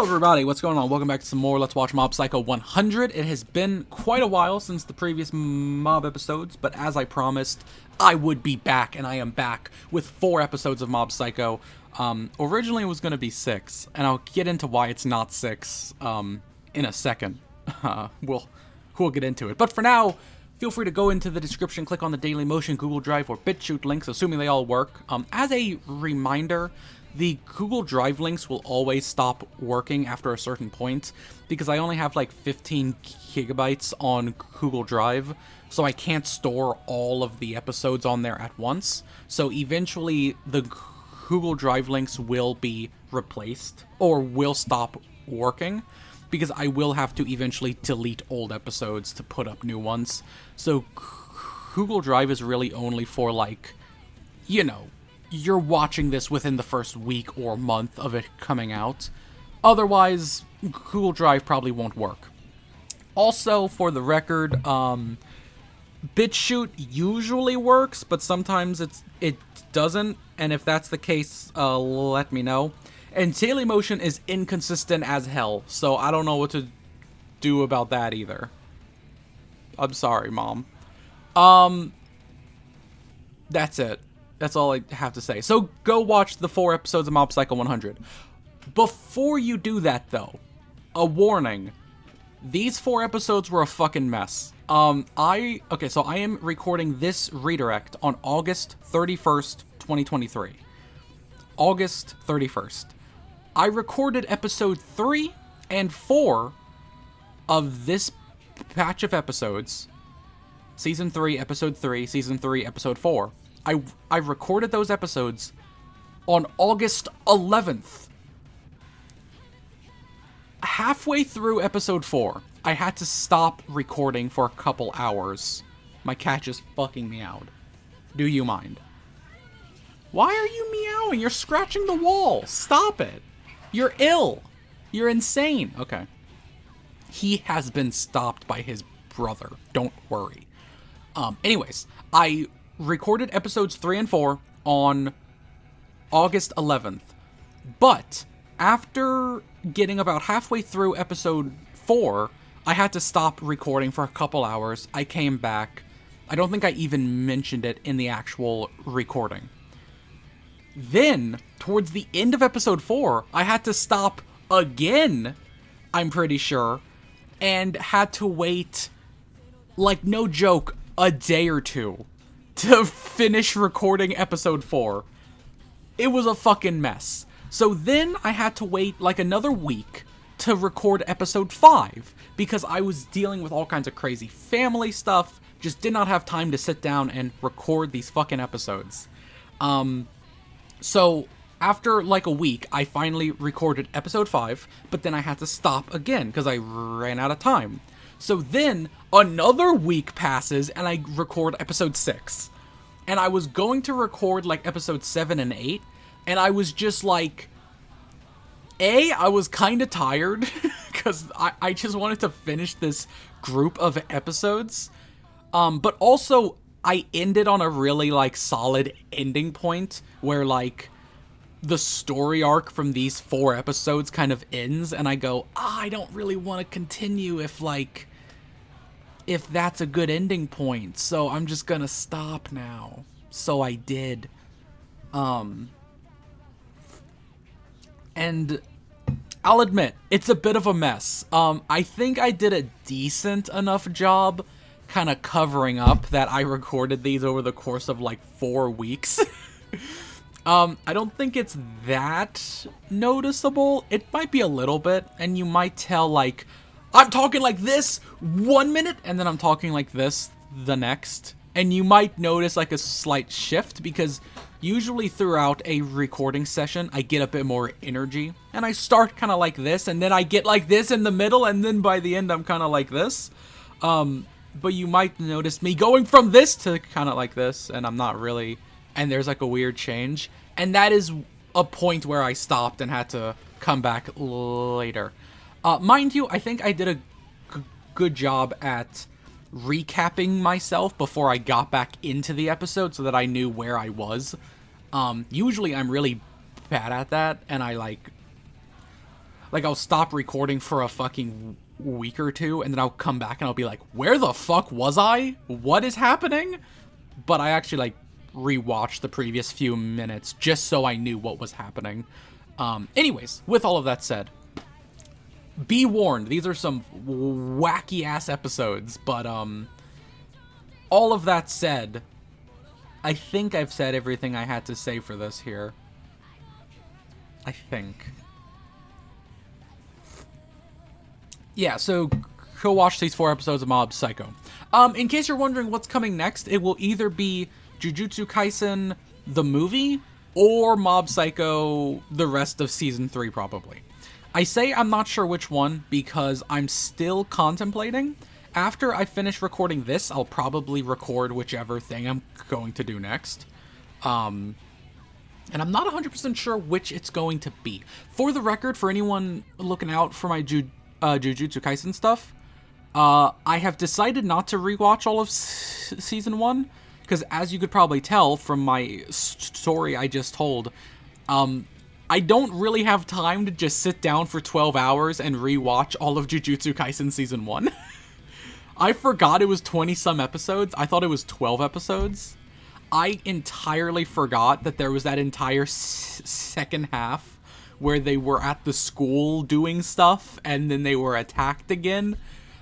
Hello everybody, what's going on? Welcome back to some more Let's Watch Mob Psycho 100. It has been quite a while since the previous Mob episodes, but as I promised, I would be back, and I am back with 4 episodes of Mob Psycho. Originally it was going to be 6, and I'll get into why it's not 6 in a second. We'll get into it. But for now, feel free to go into the description, click on the Dailymotion, Google Drive, or BitChute links, assuming they all work. As a reminder, the Google Drive links will always stop working after a certain point, because I only have like 15 gigabytes on Google Drive, so I can't store all of the episodes on there at once. So eventually the Google Drive links will be replaced, or will stop working, because I will have to eventually delete old episodes to put up new ones. So Google Drive is really only for, like, you know, you're watching this within the first week or month of it coming out. Otherwise, Google Drive probably won't work. Also, for the record, BitChute usually works, but sometimes it doesn't, and if that's the case, let me know. And Dailymotion is inconsistent as hell, so I don't know what to do about that either. I'm sorry, Mom. That's it. That's all I have to say. So go watch the 4 episodes of Mob Psycho 100. Before you do that, though, a warning. These 4 episodes were a fucking mess. So I am recording this redirect on August 31st, 2023. August 31st. I recorded episode 3 and 4 of this batch of episodes. Season 3, episode 3, season 3, episode 4. I recorded those episodes on August 11th. Halfway through episode 4, I had to stop recording for a couple hours. My cat just fucking meowed. Do you mind? Why are you meowing? You're scratching the wall. Stop it. You're ill. You're insane. Okay. He has been stopped by his brother. Don't worry. Anyways, I recorded episodes 3 and 4 on August 11th. But after getting about halfway through episode 4, I had to stop recording for a couple hours. I came back. I don't think I even mentioned it in the actual recording. Then, towards the end of episode 4, I had to stop again, I'm pretty sure, and had to wait, like, no joke, a day or two to finish recording episode 4. It was a fucking mess. So then I had to wait like another week to record episode 5 because I was dealing with all kinds of crazy family stuff, just did not have time to sit down and record these fucking episodes. So after like a week, I finally recorded episode 5, but then I had to stop again because I ran out of time. So then another week passes and I record episode 6. And I was going to record like episode 7 and 8. And I was just like, I was kind of tired because I just wanted to finish this group of episodes. But also I ended on a really like solid ending point where like the story arc from these 4 episodes kind of ends. And I go, I don't really want to continue if that's a good ending point, so I'm just gonna stop now. So I did. And I'll admit, it's a bit of a mess. I think I did a decent enough job kind of covering up that I recorded these over the course of like 4 weeks. I don't think it's that noticeable. It might be a little bit, and you might tell like, I'm talking like this 1 minute, and then I'm talking like this the next. And you might notice like a slight shift, because usually throughout a recording session, I get a bit more energy. And I start kind of like this, and then I get like this in the middle, and then by the end I'm kind of like this. But you might notice me going from this to kind of like this, and I'm not really, and there's like a weird change. And that is a point where I stopped and had to come back later. Mind you, I think I did a good job at recapping myself before I got back into the episode so that I knew where I was. Usually I'm really bad at that, and I Like, I'll stop recording for a fucking week or two, and then I'll come back and I'll be like, where the fuck was I? What is happening? But I actually, like, rewatched the previous few minutes just so I knew what was happening. Anyways, with all of that said, be warned, these are some wacky-ass episodes, but, all of that said, I think I've said everything I had to say for this here. I think. Yeah, so go watch these 4 episodes of Mob Psycho. In case you're wondering what's coming next, it will either be Jujutsu Kaisen, the movie, or Mob Psycho, the rest of Season 3, probably. I say I'm not sure which one, because I'm still contemplating. After I finish recording this, I'll probably record whichever thing I'm going to do next. And I'm not 100% sure which it's going to be. For the record, for anyone looking out for my Jujutsu Kaisen stuff, I have decided not to rewatch all of Season 1, because as you could probably tell from my story I just told, I don't really have time to just sit down for 12 hours and rewatch all of Jujutsu Kaisen Season 1. I forgot it was 20-some episodes. I thought it was 12 episodes. I entirely forgot that there was that entire second half where they were at the school doing stuff and then they were attacked again.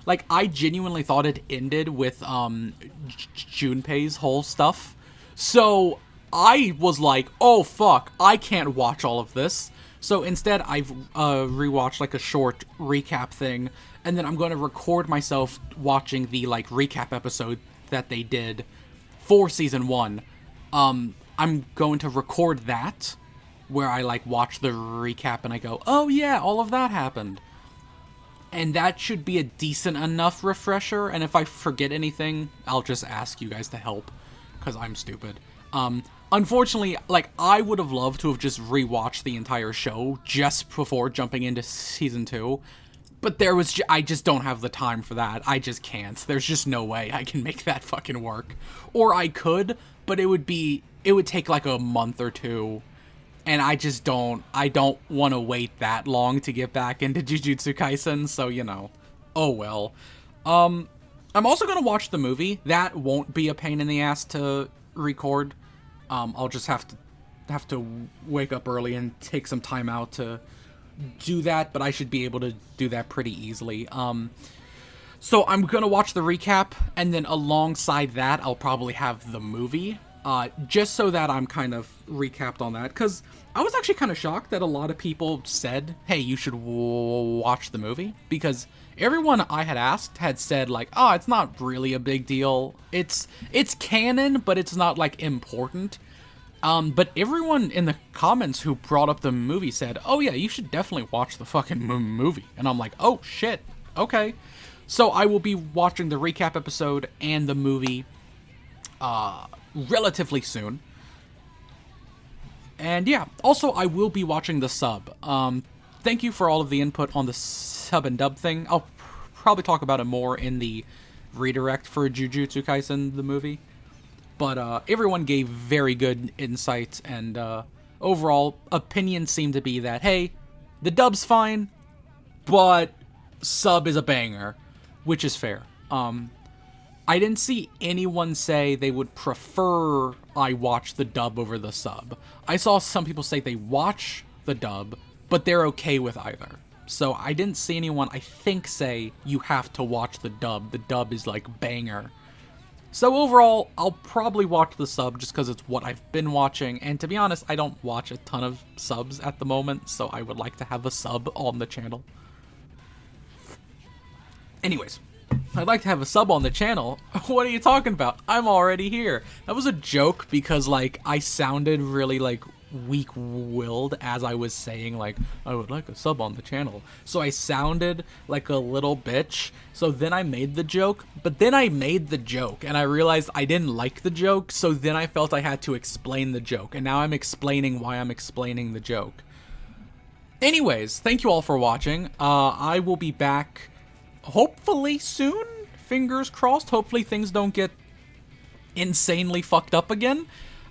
Like, I genuinely thought it ended with Junpei's whole stuff. So I was like, oh fuck, I can't watch all of this. So instead I've rewatched like a short recap thing, and then I'm going to record myself watching the like recap episode that they did for Season 1. I'm going to record that, where I like watch the recap and I go, oh yeah, all of that happened. And that should be a decent enough refresher, and if I forget anything, I'll just ask you guys to help, because I'm stupid. Unfortunately, like, I would have loved to have just rewatched the entire show just before jumping into Season 2, but I just don't have the time for that. I just can't. There's just no way I can make that fucking work. Or I could, but it would take like a month or two, and I don't want to wait that long to get back into Jujutsu Kaisen, so, you know, oh well. I'm also going to watch the movie. That won't be a pain in the ass to record. I'll just have to wake up early and take some time out to do that, but I should be able to do that pretty easily. So I'm going to watch the recap, and then alongside that, I'll probably have the movie, just so that I'm kind of recapped on that, because I was actually kind of shocked that a lot of people said, hey, you should watch the movie, because everyone I had asked had said, like, oh, it's not really a big deal. It's canon, but it's not, like, important. But everyone in the comments who brought up the movie said, oh yeah, you should definitely watch the fucking movie. And I'm like, oh shit, okay. So I will be watching the recap episode and the movie relatively soon. And yeah, also I will be watching the sub. Thank you for all of the input on the sub and dub thing. I'll probably talk about it more in the redirect for Jujutsu Kaisen, the movie. But everyone gave very good insight, and overall opinions seem to be that, hey, the dub's fine, but sub is a banger, which is fair. I didn't see anyone say they would prefer I watch the dub over the sub. I saw some people say they watch the dub, but they're okay with either. So I didn't see anyone, I think, say you have to watch the dub. The dub is like banger. So overall, I'll probably watch the sub just because it's what I've been watching, and to be honest, I don't watch a ton of subs at the moment, so I would like to have a sub on the channel. Anyways, I'd like to have a sub on the channel. What are you talking about? I'm already here. That was a joke because, like, I sounded really, like, weak-willed as I was saying, like, I would like a sub on the channel. So I sounded like a little bitch. So then I made the joke, but then I made the joke and I realized I didn't like the joke. So then I felt I had to explain the joke, and now I'm explaining why I'm explaining the joke. Anyways, thank you all for watching. I will be back hopefully soon. Fingers crossed. Hopefully things don't get insanely fucked up again.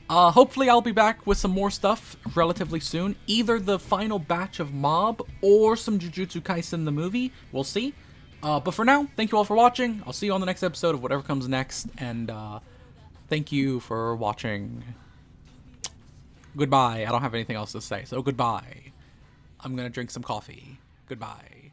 Hopefully I'll be back with some more stuff relatively soon. Either the final batch of Mob or some Jujutsu Kaisen the movie. We'll see. But for now, thank you all for watching. I'll see you on the next episode of whatever comes next. And thank you for watching. Goodbye. I don't have anything else to say, so goodbye. I'm gonna drink some coffee. Goodbye.